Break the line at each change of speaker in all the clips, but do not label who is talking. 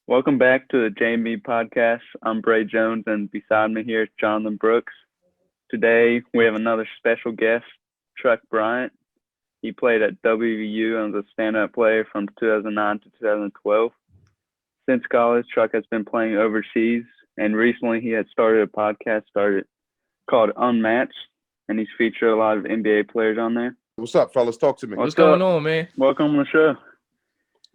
Welcome back to the JMB podcast. I'm Bray Jones, and beside me here is Jonathan Brooks. Today we have another special guest, Truck Bryant. He played at WVU and was a stand-up player from 2009 to 2012. Since college, Truck has been playing overseas, and recently he had started a podcast called Unmatched, and he's featured a lot of NBA players on there.
What's up, fellas? Talk to me.
What's going on, man?
Welcome to the show.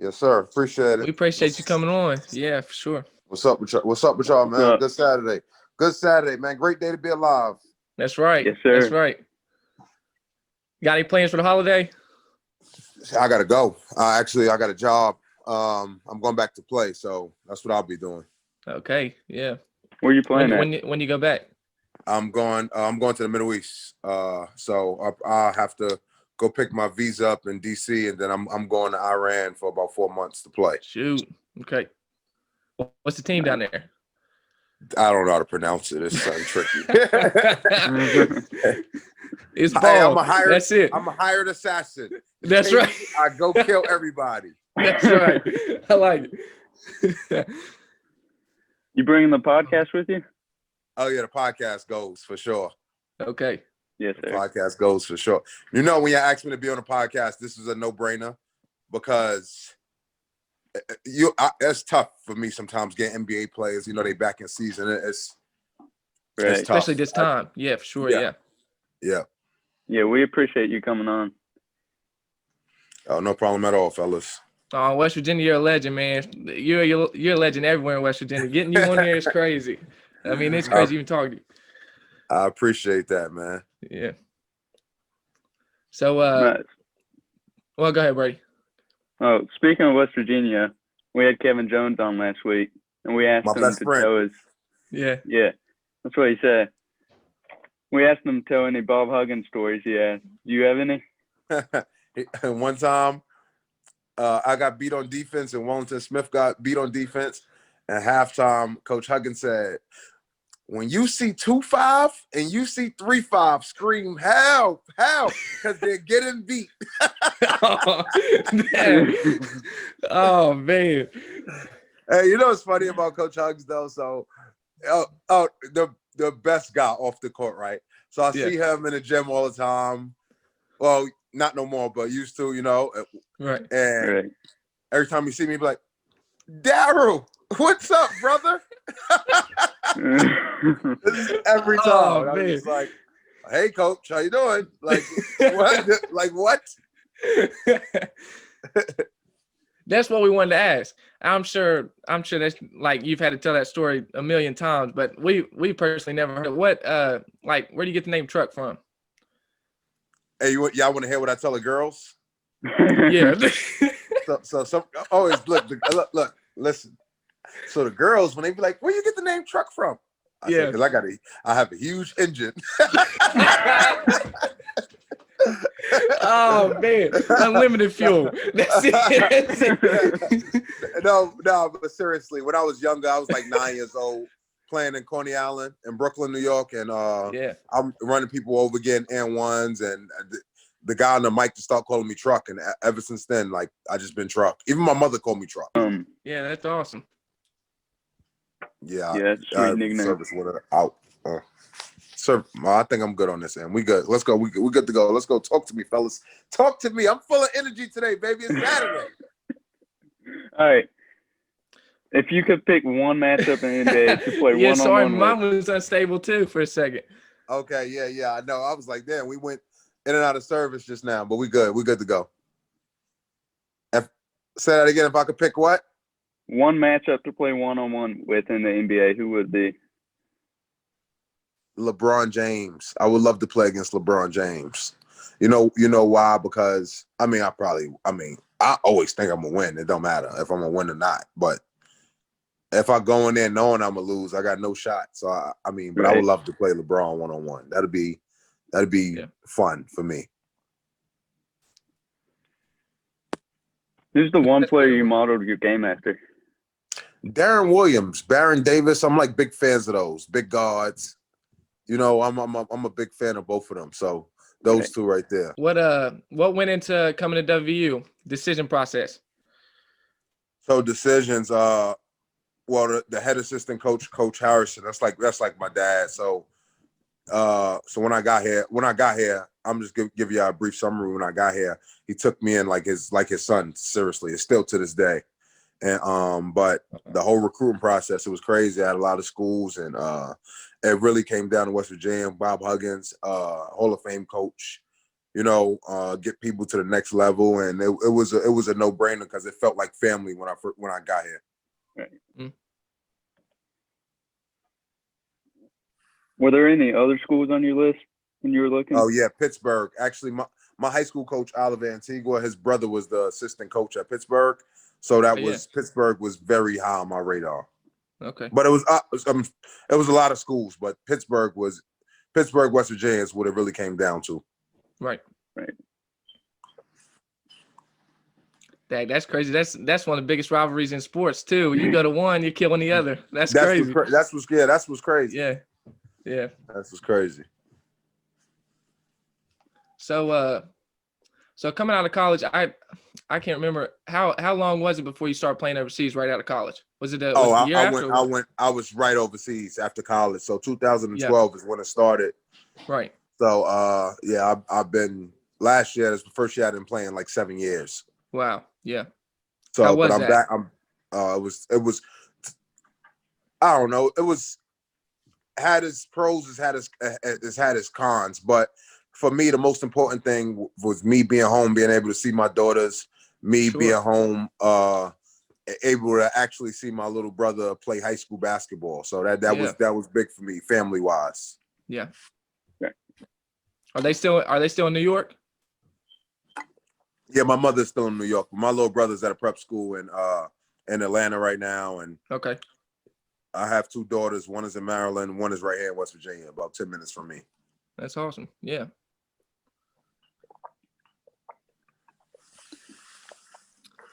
Yes, sir. Appreciate it.
We appreciate you coming on. Yeah, for sure.
What's up with y'all? What's up with y'all, man?
What's up?
Good Saturday. Good Saturday, man. Great day to be alive.
That's right.
Yes, sir.
That's right. Got any plans for the holiday?
I gotta go. I got a job. I'm going back to play, so that's what I'll be doing.
Okay, yeah.
Where you playing at?
When you go back?
I'm going to the Middle East. So I'll have to go pick my visa up in DC, and then I'm going to Iran for about 4 months to play.
Shoot. Okay. What's the team down there?
I don't know how to pronounce it. It's something tricky.
It's ball.
Hey,
That's it.
I'm a hired assassin.
That's right.
I go kill everybody.
That's right. I like it.
You bringing the podcast with you?
Oh yeah, the podcast goes for sure.
Okay.
Yes,
The
sir.
podcast goes for sure. You know, when you asked me to be on a podcast, this is a no-brainer because it's tough for me sometimes getting NBA players. You know, they back in season. It's tough.
Especially this time. Yeah, for sure.
Yeah.
Yeah.
Yeah, we appreciate you coming on.
Oh, no problem at all, fellas.
Oh, West Virginia, you're a legend, man. You're a legend everywhere in West Virginia. Getting you on here is crazy. I mean, it's crazy even talking to you.
I appreciate that, man.
Yeah. So,
Right.
well, go ahead, Brady.
Oh, speaking of West Virginia, we had Kevin Jones on last week, and we asked
My
him
best
to
friend.
tell us.
Yeah.
Yeah, that's what he said. We asked him to tell any Bob Huggins stories he had. Do you have any?
One time, I got beat on defense, and Wellington Smith got beat on defense. At halftime, Coach Huggins said, "When you see 2-5 and you see 3-5, scream help, help, because they're getting beat."
Oh, man. Oh, man.
Hey, you know what's funny about Coach Huggins though? So, the best guy off the court, right? So I see him in the gym all the time. Well, not no more, but used to, you know.
Right.
And
Right.
every time you see me, he be like, "Darryl, what's up, brother?" This is every time.
Oh,
And I'm
man.
just like, "Hey, coach, how you doing?" Like, what? Like, what?
That's what we wanted to ask. I'm sure that's like you've had to tell that story a million times, but we personally never heard. What like where do you get the name Truck from?
Hey, y'all want to hear what I tell the girls?
Yeah.
So some always look, listen. So the girls, when they be like, "Where you get the name Truck from?" I say, "Because I have a huge engine."
Oh man, unlimited fuel. That's it.
No, but seriously, when I was younger, I was like 9 years old, playing in Coney Island in Brooklyn, New York, and I'm running people over, getting N1s, and the guy on the mic to start calling me Truck, and ever since then, like I just been Truck. Even my mother called me Truck.
Yeah, that's awesome.
Yeah,
that's a sweet nickname.
Service with her out. I think I'm good on this end. We good. Let's go. We good to go. Let's go. Talk to me, fellas. Talk to me. I'm full of energy today, baby. It's Saturday.
All right. If you could pick one matchup in the NBA to play
Yeah,
one-on-one
sorry, mine
with.
was unstable too for a second.
Okay, yeah. I know. I was like, damn, we went in and out of service just now, but we good. We good to go. Say that again. If I could pick what?
One matchup to play one-on-one with in the NBA, who would it be?
LeBron James. I would love to play against LeBron James. You know why? Because I always think I'm gonna win. It don't matter if I'm gonna win or not. But if I go in there knowing I'm gonna lose, I got no shot. So I would love to play LeBron one-on-one. That'd be fun for me.
Who's the one player you modeled your game after?
Darren Williams, Baron Davis. I'm like big fans of those big guards. You know, I'm a big fan of both of them. So those two right there.
What went into coming to WVU? Decision process.
So decisions. Well, the head assistant coach, Coach Harrison. That's like my dad. So when I got here, I'm just give you a brief summary. When I got here, he took me in like his son. Seriously, it's still to this day. And but the whole recruiting process, it was crazy. I had a lot of schools, and it really came down to West Virginia. Bob Huggins, Hall of Fame coach, get people to the next level, and it was a no brainer because it felt like family when I got here.
Right.
Mm.
Were there any other schools on your list when you were looking?
Oh yeah, Pittsburgh. Actually, my high school coach Oliver Antigua, his brother was the assistant coach at Pittsburgh, so Pittsburgh was very high on my radar.
Okay.
But it was a lot of schools, but Pittsburgh, West Virginia is what it really came down to.
Right.
Right.
That's crazy. That's one of the biggest rivalries in sports too. You go to one, you're killing the other. That's crazy.
That's what's crazy.
Yeah.
That's what's crazy.
So coming out of college, I can't remember how long was it before you started playing overseas right out of college? Was it the year after?
I was right overseas after college. So 2012 is when it started.
Right.
So I've been last year. That's the first year I didn't play in like 7 years.
Wow. Yeah.
So
How was
I'm
that?
back. It was I don't know. It was had its pros, it's had its cons, but for me, the most important thing was me being home, being able to see my daughters, me being home, able to actually see my little brother play high school basketball. So that was big for me, family wise.
Yeah.
Yeah.
Are they still in New York?
Yeah, my mother's still in New York. My little brother's at a prep school in Atlanta right now, and
Okay.
I have 2 daughters. One is in Maryland, one is right here in West Virginia, about 10 minutes from me.
That's awesome. Yeah.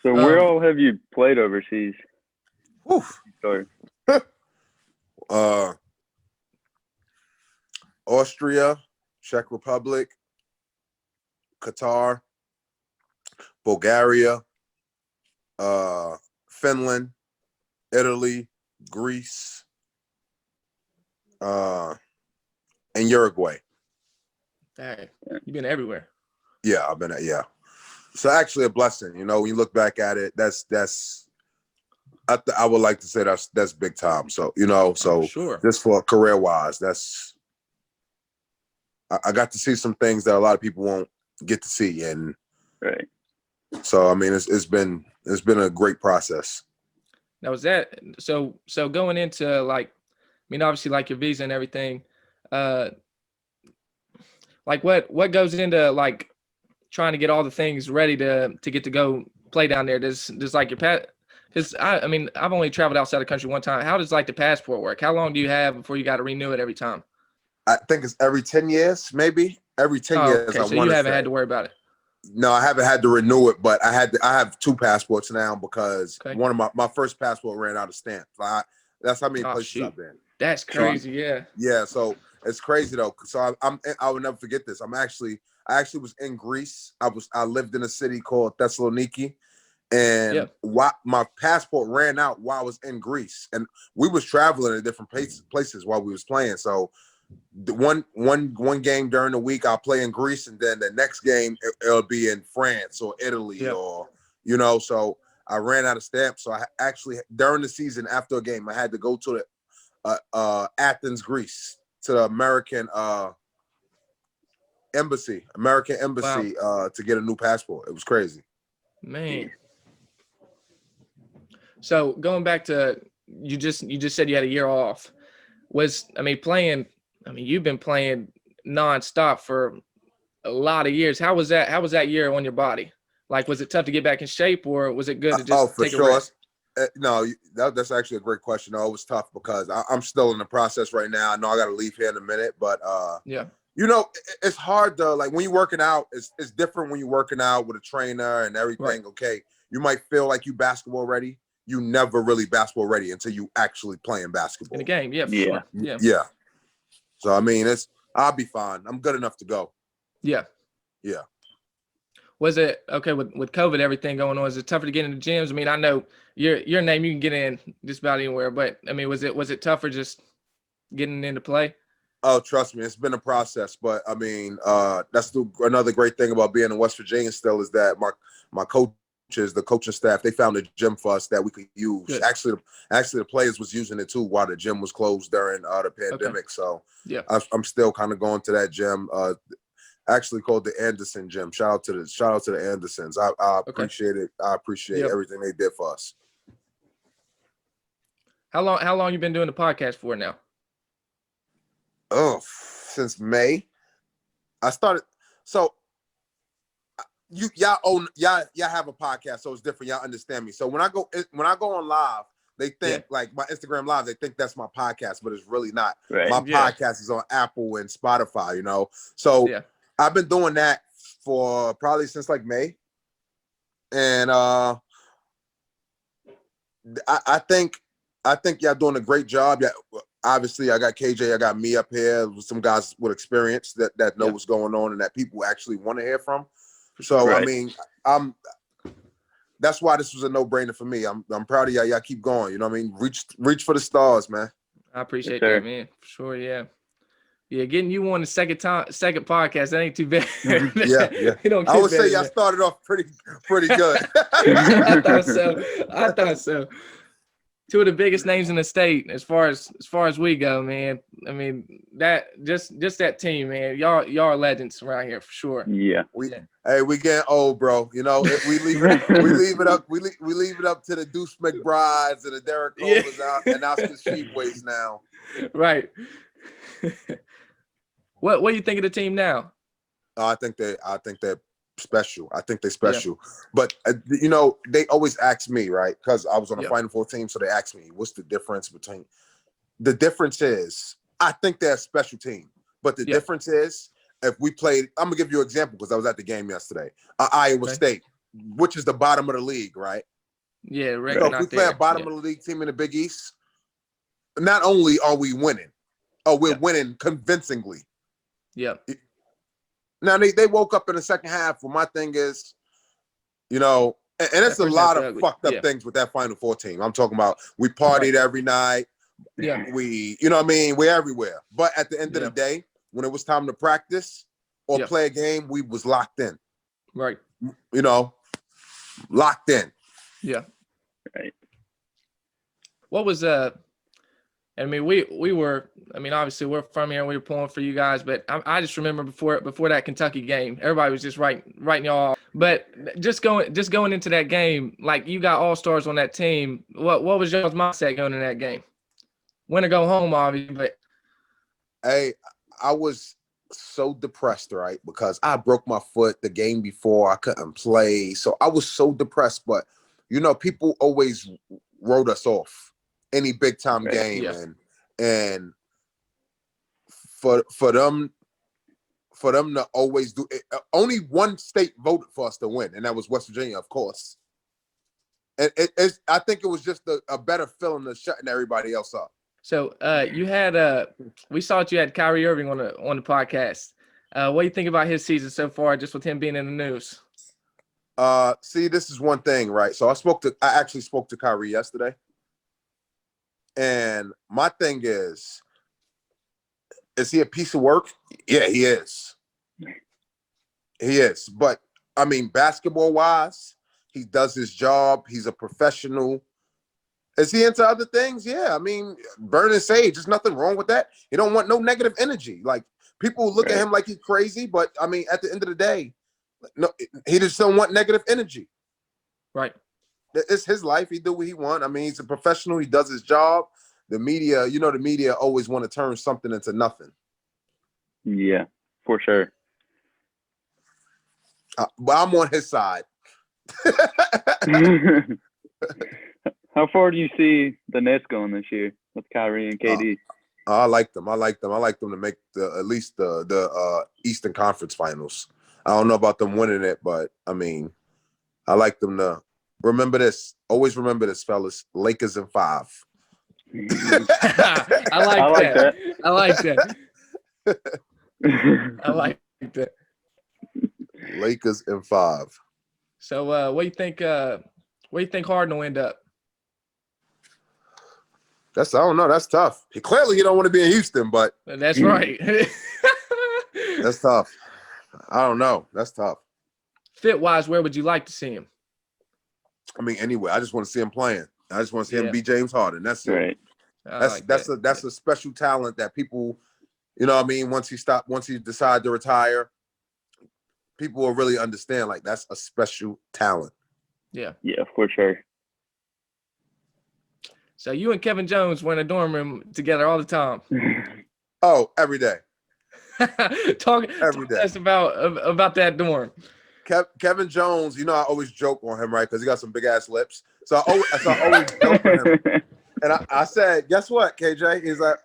So where all have you played overseas?
Oof.
Sorry.
Austria, Czech Republic, Qatar, Bulgaria, Finland, Italy, Greece, and Uruguay.
Dang, you've been everywhere.
Yeah, I've been So actually a blessing, when you look back at it, I would like to say that's big time. So,
Sure.
just for career wise, I got to see some things that a lot of people won't get to see. And
right.
So, I mean, it's been a great process.
Now was that, so going into obviously like your visa and everything, like what goes into like trying to get all the things ready to get to go play down there? Does like your because I've only traveled outside the country one time. How does like the passport work? How long do you have before you got to renew it every time?
I think it's every 10 years, maybe every 10 years.
Okay, so you haven't had to worry about it.
No, I haven't had to renew it, but I have 2 passports now because one of my first passport ran out of stamps. That's how many places I've been.
That's crazy.
Yeah. So it's crazy though. So I will never forget this. I actually was in Greece. I lived in a city called Thessaloniki, and my passport ran out while I was in Greece, and we was traveling to different places while we was playing. So the one game during the week I'll play in Greece, and then the next game it'll be in France or Italy or so I ran out of stamps. So I actually during the season after a game I had to go to the Athens, Greece, to the American embassy to get a new passport. It was crazy.
Man. So going back to you just said you had a year off. You've been playing nonstop for a lot of years. How was that year on your body? Like, was it tough to get back in shape, or was it good to just take a rest?
No, that's actually a great question. No, it was tough because I'm still in the process right now. I know I got to leave here in a minute, but it's hard to, like, when you're working out, it's different when you're working out with a trainer and everything. Right. Okay, you might feel like you basketball ready. You never really basketball ready until you actually playing basketball
in a game. Yeah, for sure.
Yeah. So I mean, I'll be fine. I'm good enough to go.
Yeah.
Yeah.
Was it okay with COVID, everything going on? Is it tougher to get into gyms? I mean, I know your name, you can get in just about anywhere, but I mean, was it tougher just getting into play?
Oh, trust me, it's been a process. But I mean, that's another great thing about being in West Virginia still is that my coaches, the coaching staff, they found a gym for us that we could use.
Good.
Actually, the players was using it too while the gym was closed during the pandemic.
Okay.
So
Yeah.
I'm still kind of going to that gym. Actually called the Anderson Gym. Shout out to the Andersons. I appreciate it. I appreciate everything they did for us.
How long you been doing the podcast for now?
Oh, since May. I started. So y'all have a podcast, so it's different. Y'all understand me. So when I go on live, they think like my Instagram live, they think that's my podcast, but it's really not.
Right.
My podcast is on Apple and Spotify, So I've been doing that for probably since like May. And I think y'all doing a great job. Yeah, obviously I got KJ, I got me up here with some guys with experience that know what's going on and that people actually want to hear from. So I mean, that's why this was a no-brainer for me. I'm proud of y'all. Y'all keep going. You know what I mean? Reach for the stars, man.
I appreciate that, man. For sure, yeah. Yeah, getting you on the second podcast, that ain't too bad.
Yeah. I would say y'all started off pretty good.
I thought so. Two of the biggest names in the state as far as we go, man. I mean, that just that team, man. Y'all are legends around here for sure.
Yeah.
We getting old, bro. We leave it up to the Deuce McBrides and the Derek Colvers and Oscar Sheepways now. Right.
What do you think of the team now?
I think they're special. I think they're special. But they always ask me, right? Because I was on the Final Four team, so they asked me, "What's the difference between?" The difference is, I think they're a special team. But the difference is, if we played, I'm gonna give you an example because I was at the game yesterday. Iowa State, which is the bottom of the league, right?
Yeah, right.
So if we play a bottom of the league team in the Big East, not only are we winning, we're winning convincingly.
Yeah.
Now they woke up in the second half. Well, my thing is, and it's a lot of fucked up things with that Final Four team. I'm talking about we partied every night.
Yeah.
We, what I mean? We're everywhere. But at the end of the day, when it was time to practice or play a game, we was locked in.
Right.
Locked in.
Yeah.
Right.
What was I mean, we were. I mean, obviously we're from here. We were pulling for you guys, but I just remember before that Kentucky game, everybody was just writing y'all off. But just going into that game, like you got all stars on that team. What was y'all's mindset going in that game? Win or go home, obviously. But
hey, I was so depressed, right? Because I broke my foot the game before. I couldn't play, so I was so depressed. But people always wrote us off any big time game, and for them to always do it, only one state voted for us to win, and that was West Virginia, of course. And I think it was just a better feeling than shutting everybody else up.
So you had we saw that you had Kyrie Irving on the podcast. What do you think about his season so far, just with him being in the news?
See, this is one thing, right? So I actually spoke to Kyrie yesterday. And my thing is he a piece of work? Yeah, he is. He is. But, I mean, basketball-wise, he does his job. He's a professional. Is he into other things? Yeah. I mean, burning sage. There's nothing wrong with that. He don't want no negative energy. Like, people look at him like he's crazy, but, I mean, at the end of the day, no, he just don't want negative energy.
Right.
It's his life. He do what he want. I mean, he's a professional. He does his job. The media, the media always want to turn something into nothing.
Yeah, for sure.
But I'm on his side.
How far do you see the Nets going this year with Kyrie and KD?
I like them. I like them to make at least the Eastern Conference Finals. I don't know about them winning it, but I mean, I like them to remember this. Always remember this, fellas. Lakers in 5.
I like that. I like that. I like that.
Lakers in 5.
So what do you think? Where do you think Harden will end up?
I don't know. That's tough. Clearly, he don't want to be in Houston, but
That's right.
that's tough. I don't know. That's tough.
Fit wise, where would you like to see him?
I mean, anyway, I just want to see him playing. I just want to see him
Yeah.
be James Harden. That's it.
Right.
That's a special talent that people, you know what I mean, once he decide to retire, people will really understand, like, that's a special talent.
Yeah.
Yeah, for sure.
So you and Kevin Jones were in a dorm room together all the time.
Oh, every day.
Talk
Every
to
day.
us about that dorm.
Kevin Jones, you know, I always joke on him, right? Because he got some big ass lips. So I always joke on him. And I said, guess what, KJ? He's like,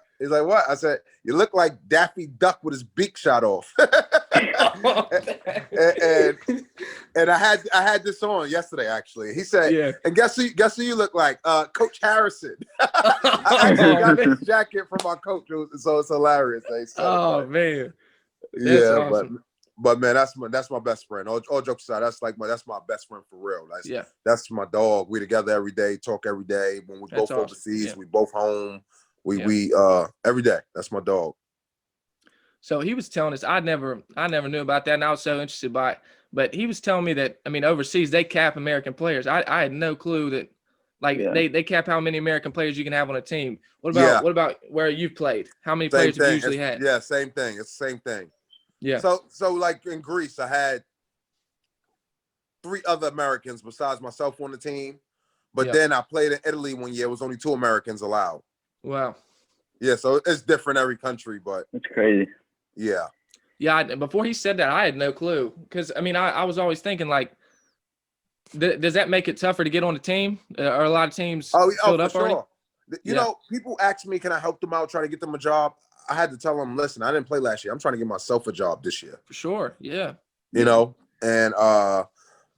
what? I said, you look like Daffy Duck with his beak shot off. and I had this on yesterday, actually. He said,
Yeah.
and guess who you look like? Coach Harrison. I actually got this jacket from my coach, so it's hilarious.
Man. That's
Yeah,
awesome.
but man, that's my best friend. All jokes aside, that's my best friend for real. That's my dog. We together every day, talk every day. When we both overseas, we both home. We every day. That's my dog.
So he was telling us, I never knew about that, and I was so interested by it. But he was telling me that, I mean, overseas they cap American players. I had no clue that, like, they cap how many American players you can have on a team. What about where you've played? How many players have you usually had?
Yeah, same thing. It's the same thing.
Yeah.
So like in Greece, I had 3 other Americans besides myself on the team. But then I played in Italy one year. It was only 2 Americans allowed.
Wow.
Yeah, so it's different every country, but
it's crazy.
Yeah.
Yeah, before he said that, I had no clue. Because, I mean, I was always thinking, like, does that make it tougher to get on the team? Are a lot of teams filled up already?
Sure. You know, people ask me, can I help them out, try to get them a job? I had to tell them, listen, I didn't play last year. I'm trying to get myself a job this year.
For sure, yeah.
You know, and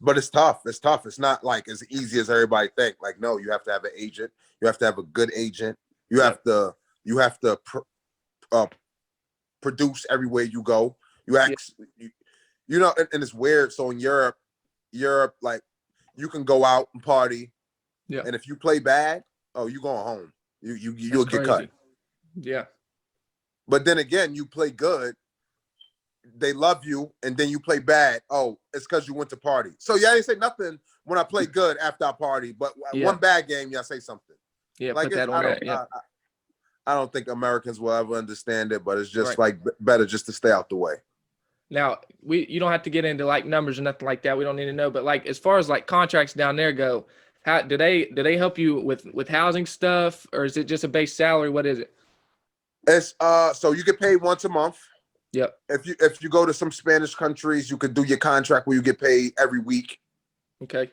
but it's tough. It's tough. It's not like as easy as everybody think. Like, no, you have to have an agent. You have to have a good agent. You have to produce everywhere you go. You know, and it's weird. So in Europe, like, you can go out and party.
Yeah.
And if you play bad, you're going home. You'll get cut.
Yeah.
But then again, you play good, they love you, and then you play bad. Oh, it's because you went to party. So yeah, I didn't say nothing when I played good after I party, but one bad game, I say something.
Yeah,
like
put that on there.
I don't think Americans will ever understand it, but it's just like better just to stay out the way.
Now, you don't have to get into like numbers or nothing like that. We don't need to know, but like as far as like contracts down there go, how do they help you with housing stuff, or is it just a base salary? What is it?
It's so you get paid once a month.
Yep.
If you go to some Spanish countries, you could do your contract where you get paid every week.
Okay.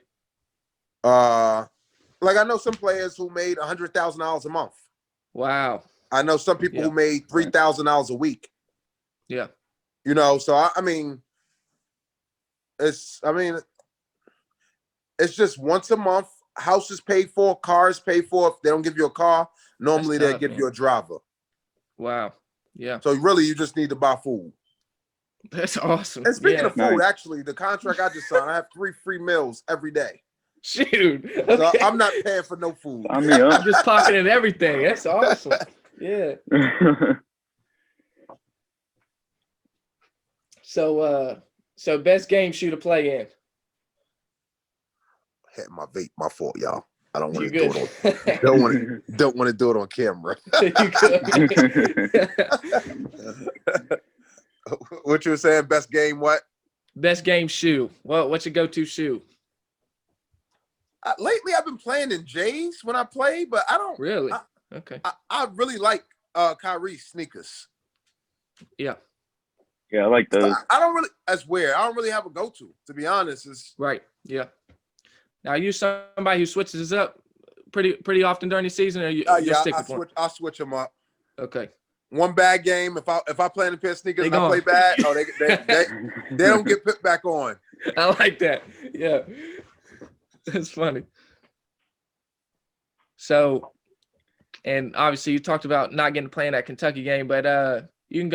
Like I know some players who made $100,000 a month.
Wow.
I know some people who made $3,000 a week.
Yeah.
You know, so I mean, it's just once a month. House is paid for, cars paid for. If they don't give you a car, normally they'll give you a driver.
Wow. Yeah.
So really, you just need to buy food.
That's awesome.
And speaking of food, actually, the contract I just signed, I have 3 free meals every day.
Shoot. Okay.
So I'm not paying for no food.
I'm
just pocketing everything. That's awesome. Yeah. So best game shoe to play in.
Hit my vape, my fault, y'all. I don't want to
do
it on. don't want to do it on camera. What you were saying? Best game? What?
Best game shoe. Well, what's your go-to shoe?
Lately, I've been playing in J's when I play, but I don't
really. Okay.
I really like Kyrie's sneakers.
Yeah, I like those.
I don't really. That's weird. I don't really have a go-to, to be honest. It's
right. Yeah. Now, are you somebody who switches up pretty often during the season, or you stick with one?
I switch them up.
Okay.
One bad game, if I play in a pair of sneakers and I play bad, they don't get put back on.
I like that. Yeah, that's funny. So, and obviously you talked about not getting to play in that Kentucky game, but You can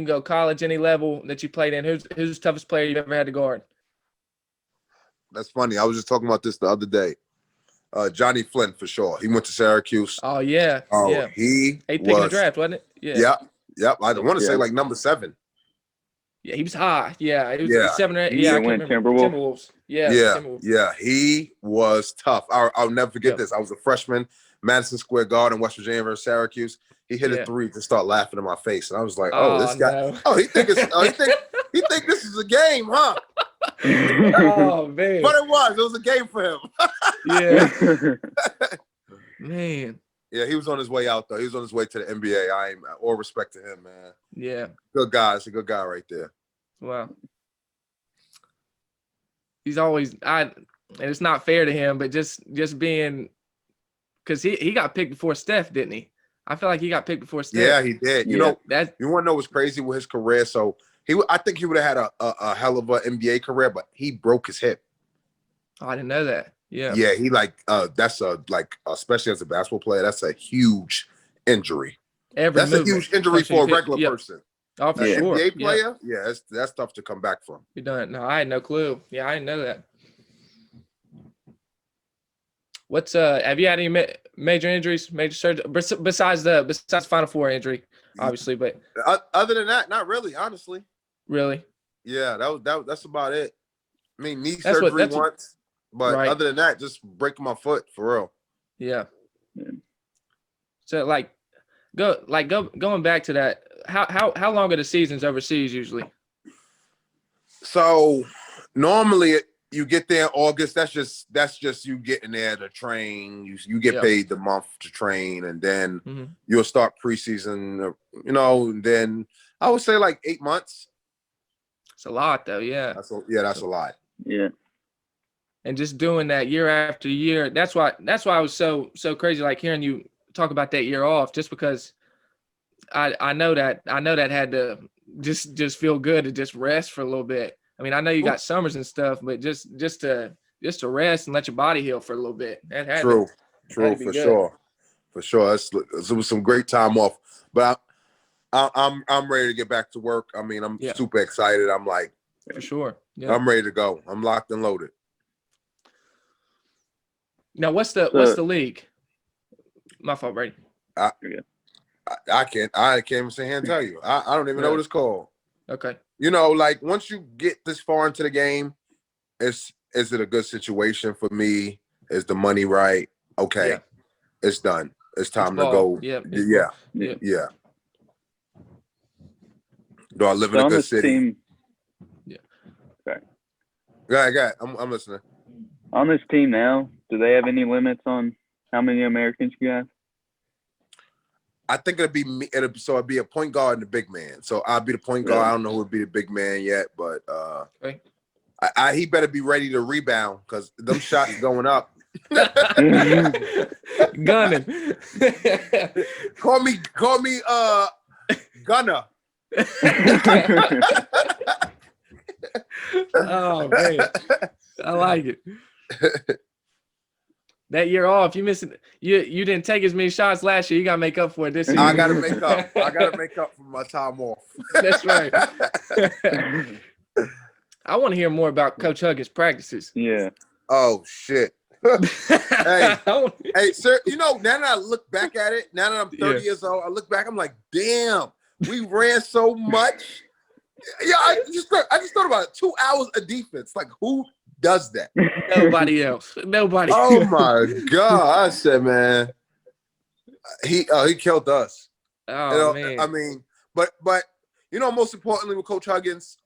go college, any level that you played in. Who's the toughest player you've ever had to guard?
That's funny. I was just talking about this the other day. Johnny Flynn for sure. He went to Syracuse.
Oh yeah,
Oh,
yeah.
he
8th pick in the
was.
draft, wasn't it? Yeah.
Yep. I want to say
Yeah.
like number 7.
Yeah, he was high. Yeah, it was
Yeah.
7 or 8.
He
Yeah, I
went
can't remember.
Timberwolves.
Timberwolves. Yeah,
Yeah,
Timberwolves.
yeah, he was tough. I'll never forget
Yep.
this. I was a freshman, Madison Square Garden, West Virginia versus Syracuse. He hit a
Yeah.
3 to start laughing in my face, and I was like, "Oh,
Oh
this guy!
no.
Oh, he think this is a game, huh?"
Oh man.
But it was a game for him.
Yeah. Man.
Yeah, he was on his way out though. He was on his way to the NBA. I ain't all respect to him, man.
Yeah.
Good guy. It's a good guy right there.
Wow. He's always and it's not fair to him, but just being because he got picked before Steph, didn't he? I feel like he got picked before Steph.
Yeah, he did. You
Yeah.
know,
That
you want to know what's crazy with his career? So I think he would have had a hell of an NBA career, but he broke his hip.
I didn't know that. Yeah.
Yeah, he that's especially as a basketball player, that's a huge injury.
Every
That's a
movement.
huge injury
Punching
for a
hit.
regular
Yep.
person.
Oh, for
An
sure.
NBA
Yeah.
player, yeah, that's tough to come back from.
You done. No, I had no clue. Yeah, I didn't know that. What's have you had any major injuries, major surgery besides Final Four injury, obviously, but
Other than that, not really, honestly.
really?
Yeah, that's about it. I mean, knee
That's what-
surgery
that's-
once, but
right.
other than that, just breaking my foot for real.
Yeah.
Yeah.
So going back to that, how long are the seasons overseas usually?
So normally you get there in August. That's just you getting there to train. You get
Yeah.
paid the month to train, and then
Mhm.
you'll start preseason. And then I would say like 8 months.
It's a lot though, yeah.
That's a lot.
Yeah.
And just doing that year after year. That's why I was so crazy like hearing you talk about that year off, just because I know that had to just feel good to just rest for a little bit. I mean, I know you got summers and stuff, but just to rest and let your body heal for a little bit. That had
True,
to be
for
good.
sure. It was some great time off, but I'm ready to get back to work. I mean, I'm super excited. I'm like,
For sure. Yeah.
I'm ready to go. I'm locked and loaded.
Now, what's the league? My fault, Brady.
I can't even sit here and tell you. I don't even know what it's called.
Okay.
You know, like once you get this far into the game, is it a good situation for me? Is the money right? Okay,
Yeah.
it's done. It's time to
ball.
go.
Yeah.
Yeah. Do I live in
So
a
on
good
this
city?
team,
Go ahead. I'm listening.
on this team now, do they have any limits on how many Americans you have?
I think it'd be me. It'd be a point guard and a big man. So I'll be the point guard.
Really?
I don't know who would be the big man yet, but
Okay.
he better be ready to rebound because them shots going up.
Gunning.
Call me Gunner.
Oh man, I like it. That year off, you missing. You didn't take as many shots last year. You gotta make up for it this year.
I gotta make up. I gotta make up for my time off.
That's right. I want to hear more about Coach Huggins' practices.
Yeah.
Oh shit. Hey,
Hey,
sir. You know, now that I look back at it, now that I'm 30
Yeah.
years old, I look back. I'm like, damn, we ran so much. Yeah, I just thought about it. 2 hours of defense. Like, who does that?
Nobody else. Nobody.
Oh my god! I said, man, he killed us.
Oh man.
I mean, but most importantly with Coach Huggins,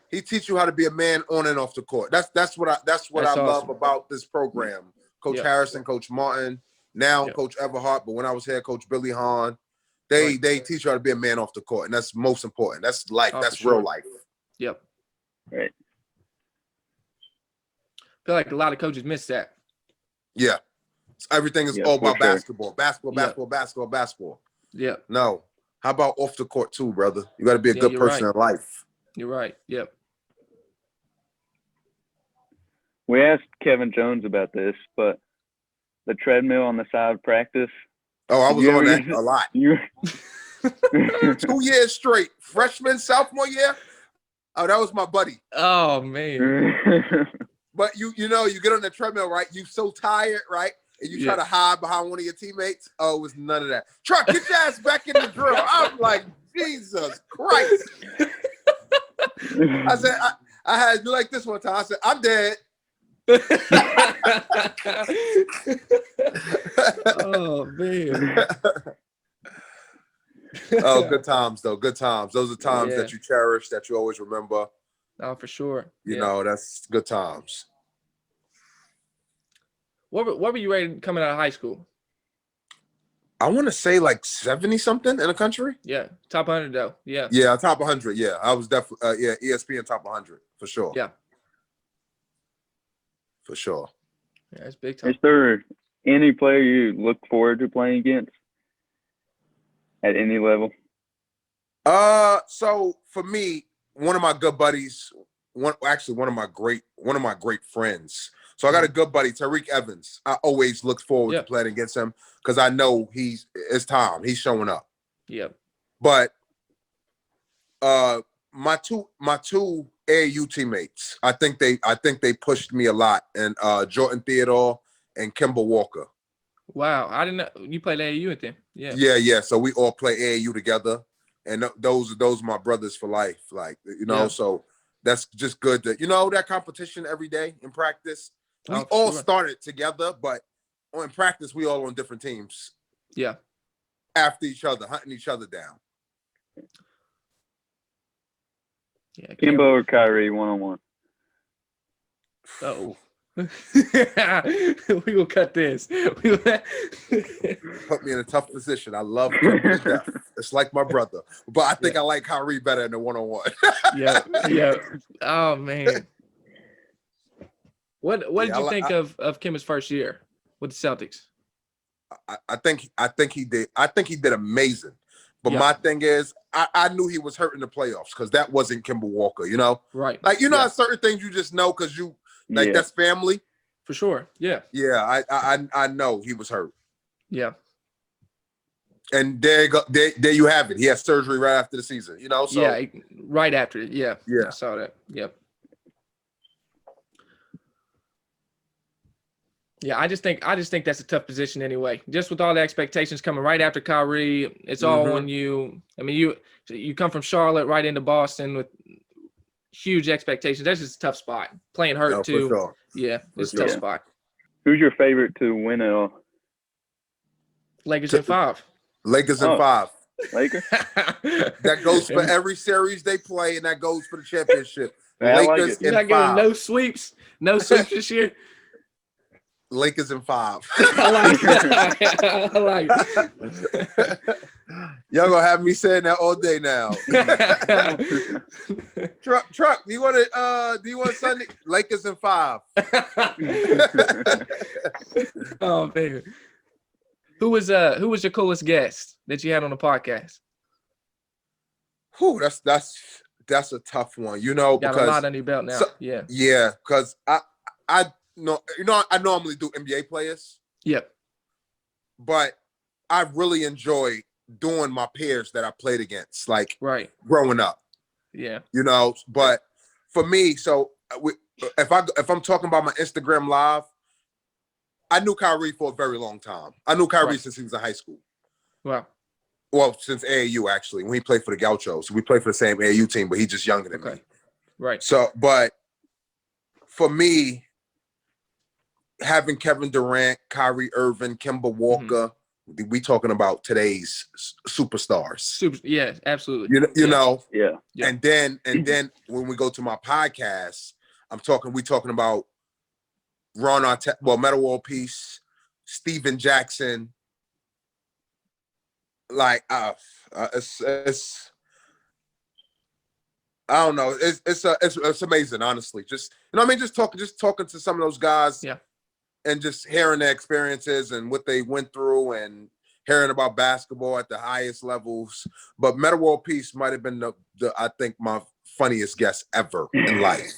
he teach you how to be a man on and off the court. That's what I
Awesome.
love about this program. Coach
Yep.
Harrison, Coach Martin, now
Yep.
Coach Everhart, but when I was here, Coach Billy Hahn. They teach you how to be a man off the court, and that's most important. That's life.
Oh,
That's
for sure.
real life.
Yep.
Right.
I feel like a lot of coaches miss that.
Yeah. Everything is
Yeah,
all
for
about
sure.
basketball.
Yeah.
No. How about off the court too, brother? You got to be a good
you're
person
right.
in life.
You're right. Yep.
We asked Kevin Jones about this, but the treadmill on the side of practice.
Oh, I was
You
on
ever
that
get-
a lot.
You
2 years straight. Freshman, sophomore year. Oh, that was my buddy.
Oh man.
But you know, you get on the treadmill, right? You so tired, right? And you try to hide behind one of your teammates. Oh, it was none of that. Truck, get your ass back in the drill. I'm like, Jesus Christ. I said, I had to do like this one time. I said, I'm dead.
Oh man.
Oh, good times though. Good times. Those are times
Yeah.
that you cherish, that you always remember.
Oh, for sure.
You know, that's good times.
What were you rated coming out of high school?
I want to say like 70 something in the country.
Yeah, top 100 though. Yeah.
Yeah, top 100. Yeah, I was definitely ESPN top 100 for sure.
Yeah.
For sure.
Yeah, it's big time.
Is there any player you look forward to playing against at any level?
So for me, one of my good buddies, one of my great friends. So I got a good buddy, Tariq Evans. I always look forward to playing against him because I know it's time. He's showing up.
Yep.
But my two AAU teammates, I think they pushed me a lot, and Jordan Theodore and Kimber Walker.
Wow, I didn't know you played AAU with them. Yeah.
Yeah. So we all play AAU together, and those are my brothers for life. Like, you know, so that's just good that, you know, that competition every day in practice. We all started together, but in practice we all on different teams.
Yeah.
After each other, hunting each other down.
Yeah.
Kimbo or Kyrie one-on-one?
Oh. We will cut this.
Put me in a tough position. I love Kimbo to death. It's like my brother. But I think I like Kyrie better in the one-on-one.
Yeah. Oh man. What did you think of Kim's first year with the Celtics?
I think he did amazing. But my thing is, I knew he was hurt in the playoffs because that wasn't Kimber Walker, you know?
Right.
Like, you know, certain things you just know because you like that's family.
For sure. Yeah.
Yeah, I know he was hurt.
Yeah.
And there you have it. He had surgery right after the season, you know? So
yeah, right after it. Yeah.
Yeah.
I saw that. Yep. Yeah, I just think that's a tough position anyway. Just with all the expectations coming right after Kyrie, it's all on you. I mean, you come from Charlotte right into Boston with huge expectations. That's just a tough spot. Playing hurt too.
For sure.
Yeah, it's a tough spot.
Who's your favorite to win it all?
Lakers in 5.
Lakers in 5.
Lakers?
That goes for every series they play, and that goes for the championship.
I like
Lakers
it.
You're not giving no sweeps this year.
Lakers in 5.
I like it. I like it.
Y'all gonna have me saying that all day now. Truck. Do you want Sunday? Lakers in 5.
Oh man. Who was your coolest guest that you had on the podcast?
Whew, that's a tough one. You know,
got
because
a lot under your belt now.
Yeah, because I normally do NBA players.
Yep.
But I really enjoy doing my peers that I played against, like growing up.
Yeah.
You know, but for me, so if I'm talking about my Instagram live, I knew Kyrie for a very long time. I knew Kyrie since he was in high school.
Wow.
Well, since AAU actually, when he played for the Gauchos. We played for the same AAU team, but he's just younger than me.
Right.
So, but for me, having Kevin Durant, Kyrie Irving, Kemba Walker, we talking about today's superstars.
Yeah, absolutely.
You know.
Yeah.
And then when we go to my podcast, we talking about Ron Artest, Metta World Peace, Steven Jackson. Like it's I don't know. It's amazing, honestly. Just, you know what I mean? Just talking to some of those guys.
Yeah.
And just hearing their experiences and what they went through and hearing about basketball at the highest levels. But Metta World Peace might have been the I think my funniest guest ever in life.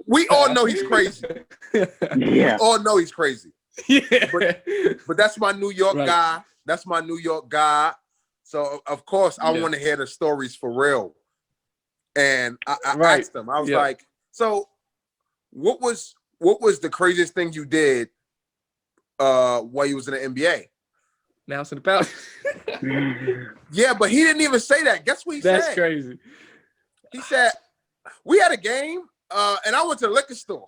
We all know he's crazy.
Yeah.
We all know he's crazy.
Yeah.
But that's my New York guy. That's my New York guy. So of course I want to hear the stories for real. And I asked him, I was like, so what was the craziest thing you did while you was in the NBA?
Mouse in the pouch.
Yeah, but he didn't even say that. Guess what he said?
That's crazy.
He said, we had a game, and I went to the liquor store.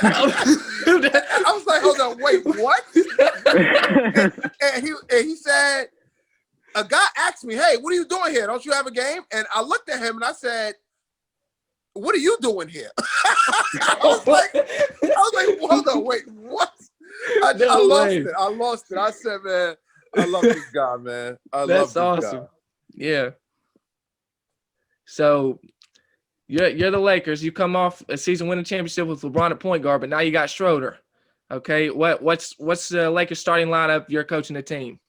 I was like, hold on, wait, what? and he said, a guy asked me, hey, what are you doing here? Don't you have a game? And I looked at him and I said, what are you doing here? I was like, hold on, wait, what? I lost it. I said, man, I love this guy, man.
That's awesome. Yeah. So you're the Lakers. You come off a season-winning championship with LeBron at point guard, but now you got Schroeder. Okay, what's the Lakers starting lineup? You're coaching the team.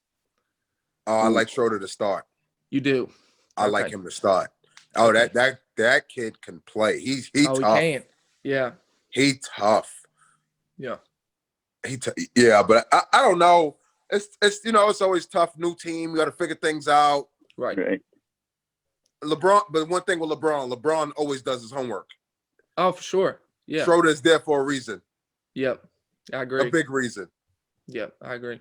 Oh, I like Schroeder to start.
You do.
I like him to start. Oh, okay. that kid can play. He tough.
He can. Yeah.
He tough.
Yeah.
Yeah, but I don't know. It's it's always tough. New team, you got to figure things out.
Right.
LeBron, but one thing with LeBron always does his homework.
Oh, for sure. Yeah.
Schroeder is there for a reason.
Yep. I agree.
A big reason.
Yep, I agree.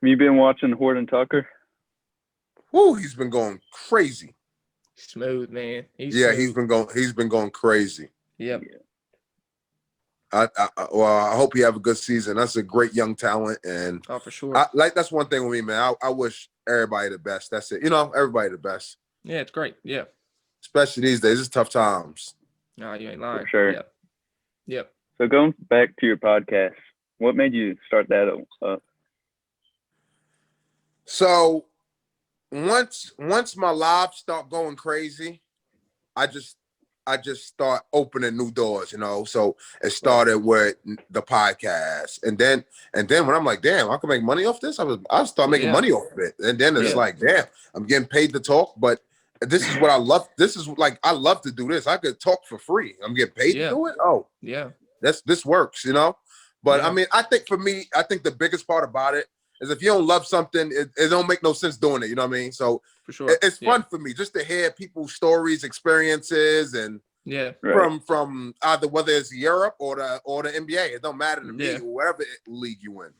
Have you been watching Horton Tucker?
Woo, he's been going crazy.
Smooth, man.
Smooth. He's been going crazy.
Yep.
I hope he have a good season. That's a great young talent, and
for sure.
That's one thing with me, man. I wish everybody the best. That's it. Everybody the best.
Yeah, it's great. Yeah.
Especially these days, it's tough times.
No, you ain't lying.
For sure.
Yep.
So going back to your podcast, what made you start that up?
So once my lives start going crazy, I just start opening new doors, So it started with the podcast, and then when I'm like, damn, I can make money off this. I start making money off of it, and then it's like, damn, I'm getting paid to talk, but this is what I love. This is like I love to do this. I could talk for free. I'm getting paid to do it. Oh,
yeah,
this works, But I mean, I think for me, the biggest part about it is if you don't love something, it don't make no sense doing it. You know what I mean? So
for sure,
it's fun for me just to hear people's stories, experiences, and from either whether it's Europe or the NBA. It don't matter to me, whatever league you in.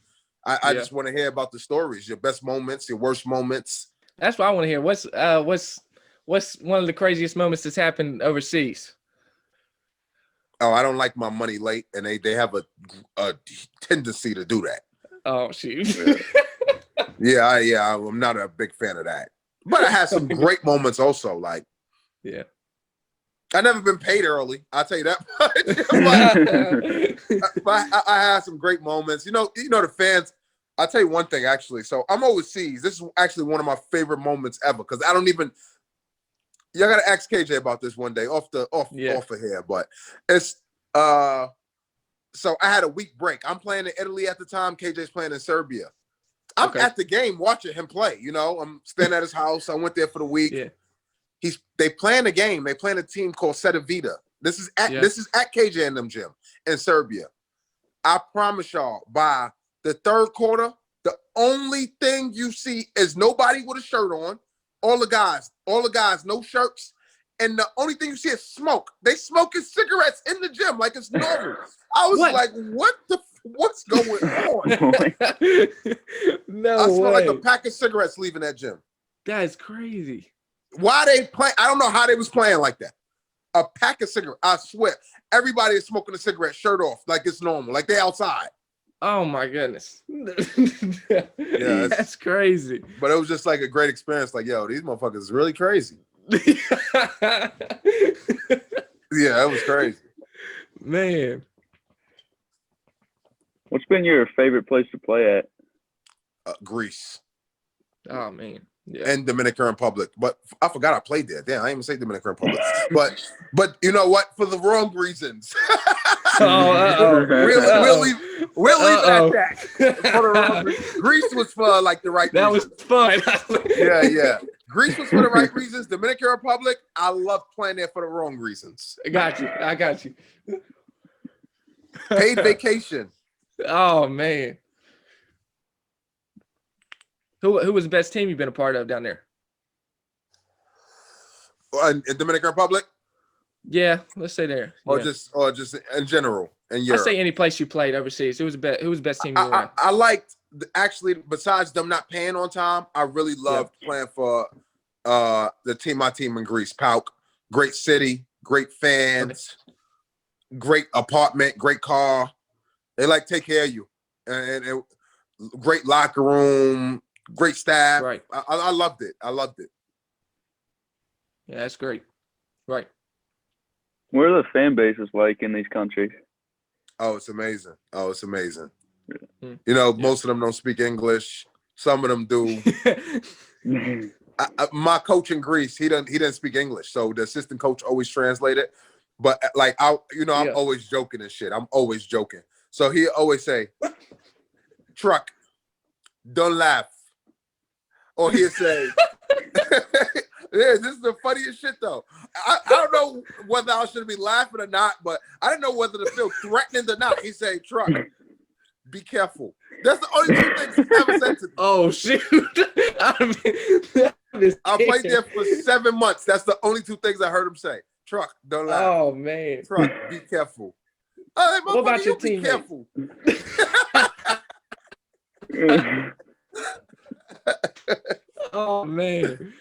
I just want to hear about the stories, your best moments, your worst moments.
That's what I want to hear. What's one of the craziest moments that's happened overseas?
Oh, I don't like my money late, and they have a tendency to do that.
Oh, shoot.
Yeah, I'm not a big fan of that. But I had some great moments also. Like, I never been paid early. I'll tell you that much. but I had some great moments. The fans. I'll tell you one thing actually. So I'm overseas. This is actually one of my favorite moments ever because I don't even. Y'all gotta ask KJ about this one day off of here. But it's so I had a week break. I'm playing in Italy at the time. KJ's playing in Serbia. I'm at the game watching him play. I'm staying at his house. I went there for the week. Yeah. They playing a game. They playing a team called Seta Vita. This is at KJ and them gym in Serbia. I promise y'all, by the third quarter, the only thing you see is nobody with a shirt on. All the guys, no shirts. And the only thing you see is smoke. They smoking cigarettes in the gym like it's normal. I was like, what's going on?
No
I smell
way.
like a pack of cigarettes leaving that gym.
That is crazy.
Why they play? I don't know how they was playing like that. A pack of cigarettes. I swear. Everybody is smoking a cigarette, shirt off, like it's normal, like they outside.
Oh my goodness.
Yeah,
that's crazy.
But it was just like a great experience. Like, yo, these motherfuckers is really crazy. Yeah, it was crazy.
Man.
What's been your favorite place to play at?
Greece.
Oh man. Yeah.
And Dominican Republic. But I forgot I played there. Damn, I didn't even say Dominican Republic. but you know what? For the wrong reasons. We'll leave it at that. For the wrong reasons. Greece was for like the right reasons.
That was fun.
Yeah. Greece was for the right reasons. Dominican Republic, I love playing there for the wrong reasons.
I got you.
Paid vacation.
Oh man. Who was the best team you've been a part of down there?
In Dominican Republic,
Yeah, let's say there.
or
Yeah.
just in general in
I
Europe.
say any place you played overseas. Who was the best team you were on?
I liked actually, besides them not paying on time, I really loved playing for my team in Greece, PAOK. Great city, great fans, great apartment, great car. They like take care of you, and great locker room, great staff.
Right.
I loved it. I loved it.
Yeah, that's great. Right.
What are the fan bases like in these countries?
Oh, it's amazing. Oh, it's amazing.
Mm.
You know, most of them don't speak English. Some of them do. My coach in Greece, he didn't speak English, so the assistant coach always translated. But like I'm always joking and shit. I'm always joking. So he always say, "Truck, don't laugh," or he'll say, "Yeah, this is the funniest shit though." I don't know whether I should be laughing or not, but I didn't know whether to feel threatening or not. He say, "Truck, be careful." That's the only two things he ever said to me.
Oh shoot!
I played there for 7 months. That's the only two things I heard him say. Truck, don't laugh.
Oh man.
Truck, be careful. Hey,
What about your
be
teammates?
careful.
Oh man.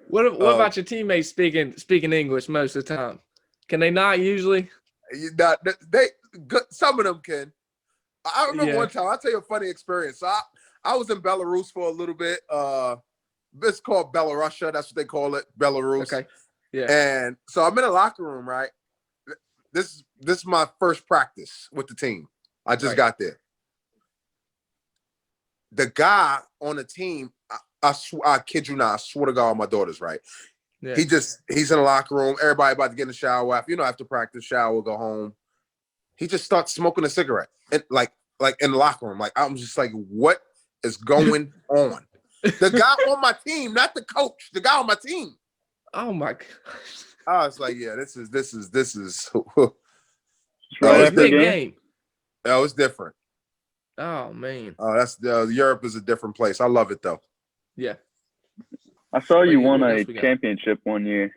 What about your teammates speaking English most of the time? Can they not usually?
Some of them can. I remember one time. I'll tell you a funny experience. So I was in Belarus for a little bit. It's called Belarusia. That's what they call it, Belarus.
Okay. Yeah.
And so I'm in a locker room, right? This is my first practice with the team. I just got there. The guy on the team, I kid you not, I swear to God on my daughters, right? Yeah. He's in the locker room. Everybody about to get in the shower. After practice, shower, go home. He just starts smoking a cigarette, and like in the locker room. Like I'm just like, what is going on? The guy on my team, not the coach. The guy on my team.
Oh my gosh.
I was like, yeah, this is.
Right
big game.
Oh, it's different.
Oh man.
Oh, that's Europe is a different place. I love it though.
Yeah.
I saw you won a championship one year.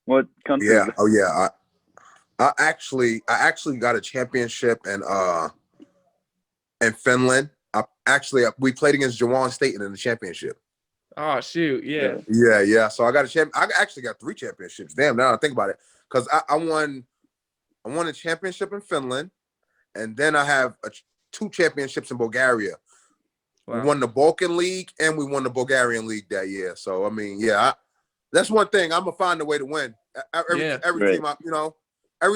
What country?
Yeah. Oh yeah. I actually got a championship in Finland. We played against Jawan State in the championship.
Oh shoot, yeah.
Yeah. So I got I actually got 3 championships. Damn, now I think about it. Because I won a championship in Finland, and then I have 2 championships in Bulgaria. Wow. We won the Balkan League and we won the Bulgarian League that year. So I mean, that's one thing. I'm gonna find a way to win. Every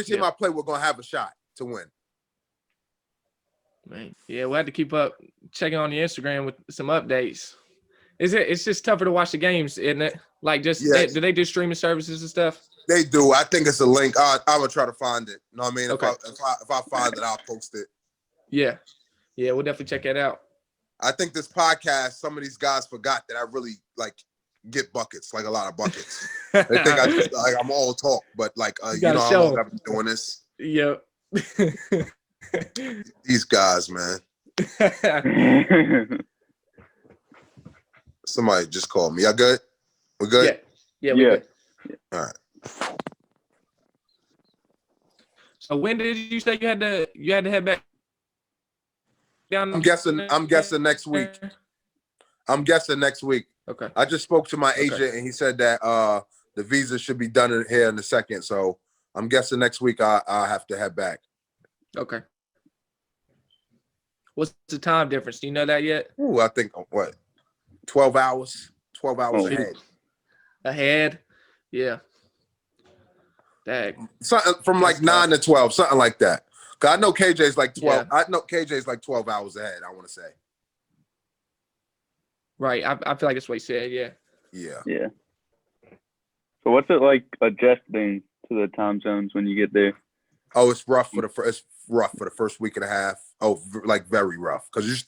team I play, we're gonna have a shot to win.
Man, yeah, we'll have to keep up checking on your Instagram with some updates. It's just tougher to watch the games, isn't it? Like, do they do streaming services and stuff?
They do. I think it's a link. I'm gonna try to find it. You know what I mean? Okay. If I find it, I'll post it.
Yeah, we'll definitely check that out.
I think this podcast, some of these guys forgot that I really get buckets, like a lot of buckets. They think I'm all talk, but how long I've been doing this.
Yep.
These guys, man. Somebody just called me. Y'all good? We good?
Yeah. We good.
All right.
So when did you say you had to head back down?
I'm guessing next week. Okay. I just spoke to my agent and he said that the visa should be done here in a second. So I'm guessing next week I'll have to head back.
Okay. What's the time difference? Do you know that yet?
Ooh, I think 12 hours. 12 hours ahead.
Ahead? Yeah. Dang.
Something from 9 to 12, something like that. Cause I know KJ's 12. Yeah. I know KJ's 12 hours ahead, I want to say.
Right. I feel like that's what he said, yeah.
Yeah.
So what's it like adjusting to the time zones when you get there?
Oh, it's rough for the first week and a half. Oh, very rough. Because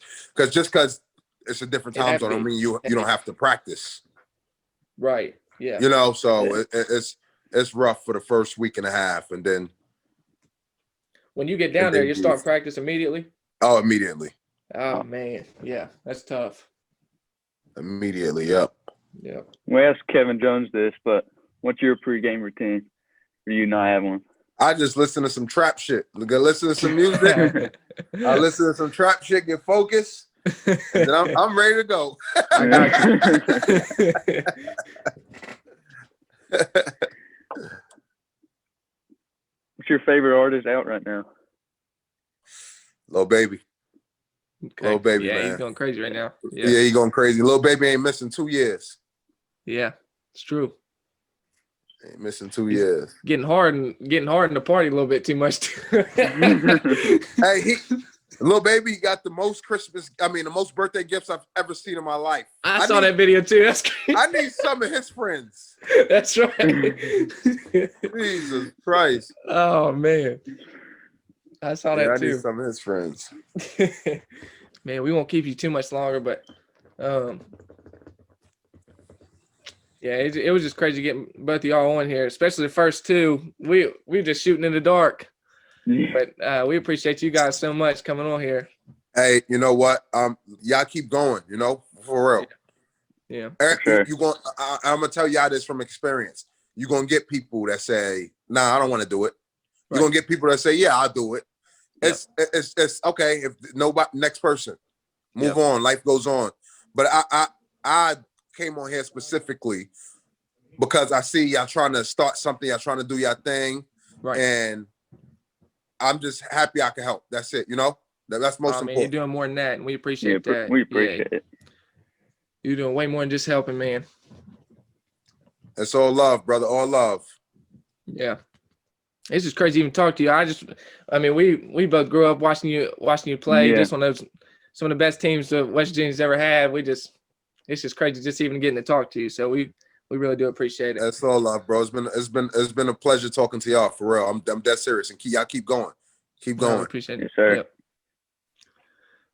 it's a different time zone. I mean, you don't have to practice.
Right. Yeah.
So it's rough for the first week and a half, and then
when you get down there, you start practice immediately.
Oh, immediately.
Oh man, yeah, that's tough.
Immediately, yep.
Yeah.
We asked Kevin Jones this, but what's your pregame routine? Or you not have one?
I just listen to some trap shit. Listen to some music. I listen to some trap shit, get focused, and then I'm ready to go.
I got you.
What's your favorite artist out right now?
Lil Baby.
Okay.
Lil Baby,
yeah,
man.
he's going crazy right now.
Yeah, he going crazy. Lil Baby ain't missing 2 years.
Yeah, it's true.
Ain't missing 2 years.
Getting hard in the party a little bit too much.
Hey, Lil Baby got the most birthday gifts I've ever seen in my life.
I saw that video too. That's crazy.
I need some of his friends.
That's right.
Jesus Christ.
Oh man. I saw that
I
too.
need some of his friends.
Man, we won't keep you too much longer, but yeah, it was just crazy getting both of y'all on here, especially the first two. We just shooting in the dark. But we appreciate you guys so much coming on here.
Hey, you know what? Y'all keep going, for real.
Yeah.
Sure.
I'm gonna tell y'all this from experience. You're gonna get people that say, nah, I don't want to do it. You're gonna get people that say, yeah, I'll do it. It's okay. If nobody, next person, move on. Life goes on. But I came on here specifically because I see y'all trying to start something. Y'all trying to do your thing, and I'm just happy I can help. That's it. That's most important.
You're doing more than that, and we appreciate that.
We appreciate it.
You're doing way more than just helping, man.
It's all love, brother. All love.
Yeah. It's just crazy to even talk to you. We both grew up watching you play.
Yeah.
Just some of the best teams that West Virginia's ever had. It's just crazy just even getting to talk to you. So we really do appreciate it.
That's all love, bro. It's been a pleasure talking to y'all, for real. I'm dead serious, and y'all keep going. Keep going.
I appreciate it.
Yes, sir.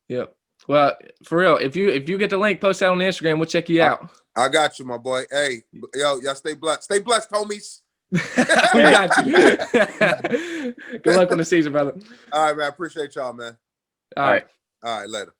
Yep. Well, for real, if you get the link, post that on Instagram. We'll check you out.
I got you, my boy. Hey, y'all stay blessed. Stay blessed, homies.
We got you. Good luck on the season, brother.
All right, man. I appreciate y'all, man.
All right.
All right, later.